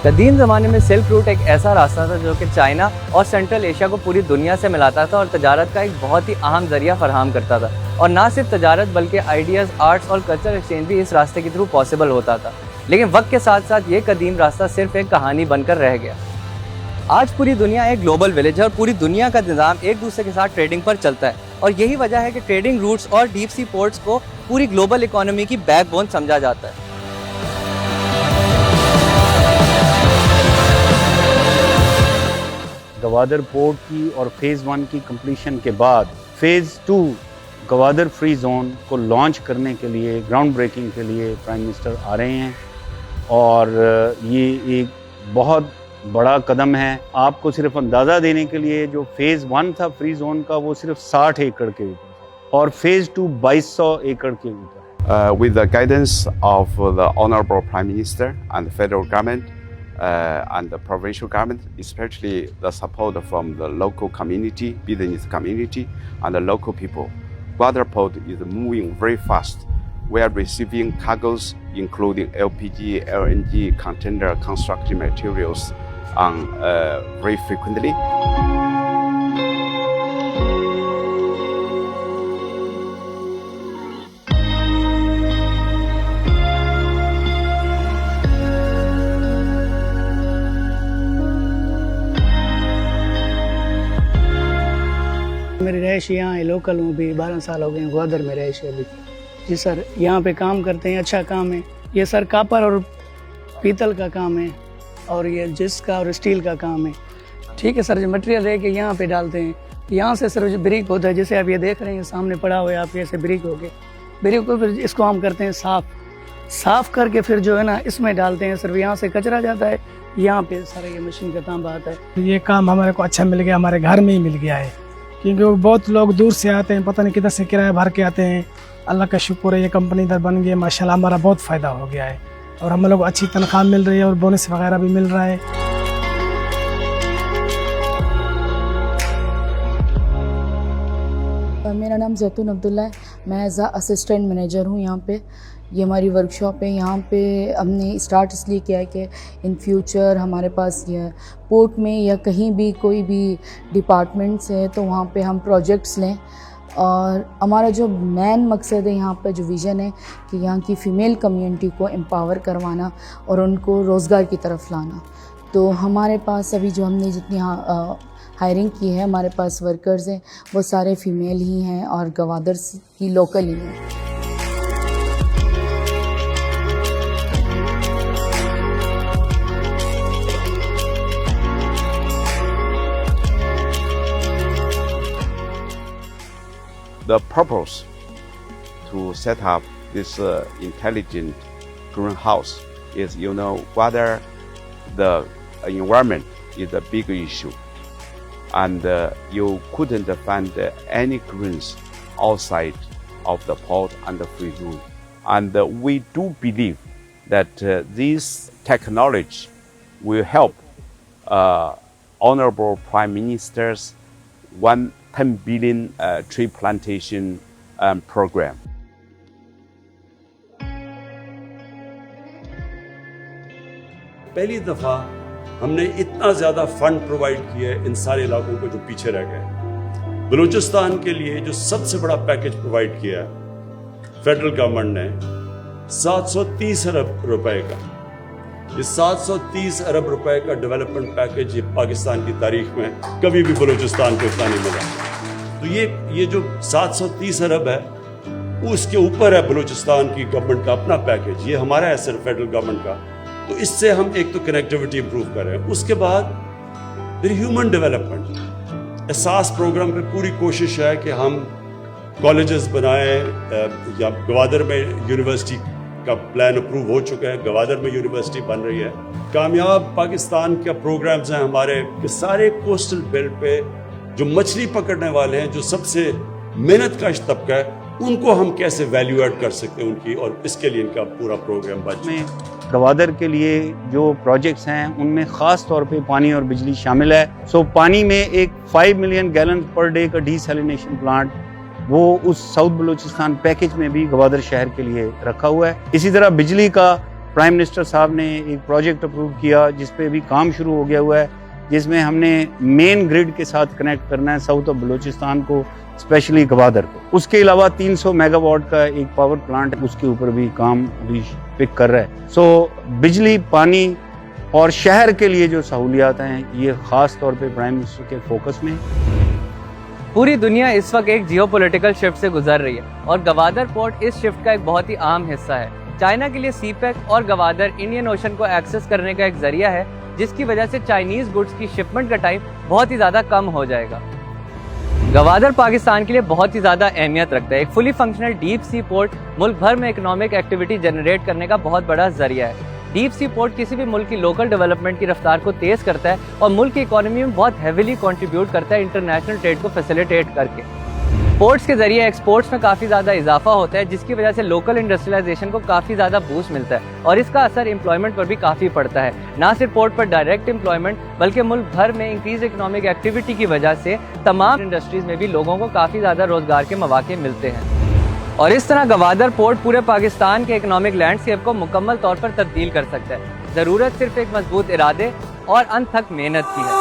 कदीम ज़माने में सिल्क रूट एक ऐसा रास्ता था जो कि चाइना और सेंट्रल एशिया को पूरी दुनिया से मिलाता था और तजारत का एक बहुत ही अहम ज़रिया फराहम करता था। और ना सिर्फ तजारत बल्कि आइडियाज़, आर्ट्स और कल्चर एक्सचेंज भी इस रास्ते के थ्रू पॉसिबल होता था। लेकिन वक्त के साथ साथ ये कदीम रास्ता सिर्फ एक कहानी बनकर रह गया। आज पूरी दुनिया एक ग्लोबल विलेज है और पूरी दुनिया का निज़ाम एक दूसरे के साथ ट्रेडिंग पर चलता है और यही वजह है कि ट्रेडिंग रूट्स और डीप सी पोर्ट्स को पूरी ग्लोबल इकोनॉमी की बैकबोन समझा जाता है। गवादर पोर्ट की और फेज़ 1 की कंप्लीशन के बाद फेज़ 2 गवादर फ्री जोन को लॉन्च करने के लिए, ग्राउंड ब्रेकिंग के लिए प्राइम मिनिस्टर आ रहे हैं और ये एक बहुत बड़ा कदम है। आपको सिर्फ अंदाज़ा देने के लिए, जो फेज़ 1 था फ्री जोन का वो सिर्फ 60 एकड़ के ऊपर और फेज़ 2 2200 एकड़ के ऊपर। With the guidance of the Honorable Prime Minister and the federal government and the provincial government, especially the support from the local community, business community and the local people, Gwadar Port is moving very fast. We are receiving cargoes including LPG, LNG, container, construction materials very frequently. मेरी रहायश यहाँ है, local हूँ, भी 12 साल हो गए हैं, ग्वादर में रहायश है अभी। जी सर, यहाँ पे काम करते हैं, अच्छा काम है ये सर। कापर और पीतल का काम है और ये जिस का और स्टील का काम है। ठीक है सर, जो मटेरियल है कि यहाँ पे डालते हैं, यहाँ से सर जो ब्रिक होता है, जैसे आप ये देख रहे हैं सामने पड़ा हुआ है, आप ऐसे ब्रिक हो गए, ब्रिक को फिर इसको हम करते हैं साफ़ करके फिर जो है ना इसमें डालते हैं सर। यहाँ से कचरा जाता है, यहाँ पे सारा ये मशीन का तांबा आता है। ये काम हमारे को अच्छा मिल गया, हमारे घर में ही मिल गया है, क्योंकि वो बहुत लोग दूर से आते हैं, पता नहीं किधर से किराया भर के आते हैं। अल्लाह का शुक्र है ये कंपनी इधर बन गई, माशाल्लाह हमारा बहुत फ़ायदा हो गया है और हम लोग को अच्छी तनख्वाह मिल रही है और बोनस वगैरह भी मिल रहा है। मेरा नाम जैतून अब्दुल्ला है, मैं एज असिस्टेंट मैनेजर हूँ यहाँ पे। ये हमारी वर्कशॉप है। यहाँ पे हमने स्टार्ट इसलिए किया है कि इन फ्यूचर हमारे पास ये पोर्ट में या कहीं भी कोई भी डिपार्टमेंट्स है तो वहाँ पे हम प्रोजेक्ट्स लें। और हमारा जो मेन मकसद है यहाँ पे, जो विज़न है कि यहाँ की फ़ीमेल कम्युनिटी को एम्पावर करवाना और उनको रोज़गार की तरफ लाना। तो हमारे पास अभी जो हमने जितनी हायरिंग की है, हमारे पास वर्कर्स हैं वो सारे फीमेल ही हैं और गवादर की लोकल ही हैं। The purpose to set up this intelligent greenhouse is, whether the environment is a big issue, and you couldn't find any greens outside of the port and the free zone. And we do believe that this technology will help Honorable Prime Minister's 10 billion tree plantation program. पहली दफ़ा हमने इतना ज़्यादा fund provide किया है इन सारे इलाकों को जो पीछे रह गए। बलूचिस्तान के लिए जो सबसे बड़ा पैकेज प्रोवाइड किया है फेडरल गवर्नमेंट ने 730 अरब रुपए का। ये 730 अरब रुपए का डेवलपमेंट पैकेज ये पाकिस्तान की तारीख में कभी भी बलूचिस्तान को इतना नहीं मिला। तो ये जो 730 अरब है उसके ऊपर है बलूचिस्तान की गवर्नमेंट का अपना पैकेज, ये हमारा है सिर्फ फेडरल गवर्नमेंट का। तो इससे हम एक तो कनेक्टिविटी इंप्रूव कर रहे हैं। उसके बाद फिर ह्यूमन डेवलपमेंट एहसास प्रोग्राम पे पूरी कोशिश है कि हम कॉलेजेस बनाएं। या गवादर में यूनिवर्सिटी का प्लान अप्रूव हो चुका है, गवादर में यूनिवर्सिटी बन रही है। कामयाब पाकिस्तान के प्रोग्राम्स हैं हमारे कि सारे कोस्टल बेल्ट पे जो मछली पकड़ने वाले हैं, जो सबसे मेहनत कश तबका है, उनको हम कैसे वैल्यू ऐड कर सकते हैं उनकी, और इसके लिए इनका पूरा प्रोग्राम बन। गवादर के लिए जो प्रोजेक्ट्स हैं उनमें ख़ास तौर पे पानी और बिजली शामिल है। सो पानी में एक 5 मिलियन गैलन पर डे का डीसैलिनेशन प्लांट वो उस साउथ बलूचिस्तान पैकेज में भी गवादर शहर के लिए रखा हुआ है। इसी तरह बिजली का प्राइम मिनिस्टर साहब ने एक प्रोजेक्ट अप्रूव किया जिस पे अभी काम शुरू हो गया हुआ है, जिसमें हमने मेन ग्रिड के साथ कनेक्ट करना है साउथ ऑफ बलूचिस्तान को, स्पेशली गवादर को। उसके अलावा 300 मेगावाट का एक पावर प्लांट, उसके ऊपर भी काम अभी पिक कर रहा है। सो बिजली, पानी और शहर के लिए जो सहूलियात हैं, ये खास तौर पे प्राइम मिनिस्टर के फोकस में। पूरी दुनिया इस वक्त एक जियोपॉलिटिकल शिफ्ट से गुजर रही है और गवादर पोर्ट इस शिफ्ट का एक बहुत ही अहम हिस्सा है। चाइना के लिए सीपैक और गवादर इंडियन ओशन को एक्सेस करने का एक जरिया है, जिसकी वजह से चाइनीज गुड्स की शिपमेंट का टाइम बहुत ही ज्यादा कम हो जाएगा। गवादर पाकिस्तान के लिए बहुत ही ज्यादा अहमियत रखता है। एक fully functional deep sea port मुल्क भर में इकोनॉमिक एक्टिविटी जनरेट करने का बहुत बड़ा जरिया है। डीप सी पोर्ट किसी भी मुल्क की लोकल डेवलपमेंट की रफ्तार को तेज करता है और मुल्क की इकोनॉमी में बहुत हेविली कंट्रीब्यूट करता है इंटरनेशनल ट्रेड को फैसिलिटेट करके। पोर्ट्स के जरिए एक्सपोर्ट्स में काफ़ी ज़्यादा इजाफा होता है, जिसकी वजह से लोकल इंडस्ट्रियलाइजेशन को काफ़ी ज़्यादा बूस्ट मिलता है और इसका असर एम्प्लॉयमेंट पर भी काफ़ी पड़ता है। ना सिर्फ पोर्ट पर डायरेक्ट एम्प्लॉयमेंट, बल्कि मुल्क भर में इंक्रीज इकोनॉमिक एक्टिविटी की वजह से तमाम इंडस्ट्रीज में भी लोगों को काफ़ी ज़्यादा रोजगार के मौके मिलते हैं। और इस तरह गवादर पोर्ट पूरे पाकिस्तान के इकोनॉमिक लैंडस्केप को मुकम्मल तौर पर तब्दील कर सकता है। ज़रूरत सिर्फ एक मजबूत इरादे और अनथक मेहनत की है।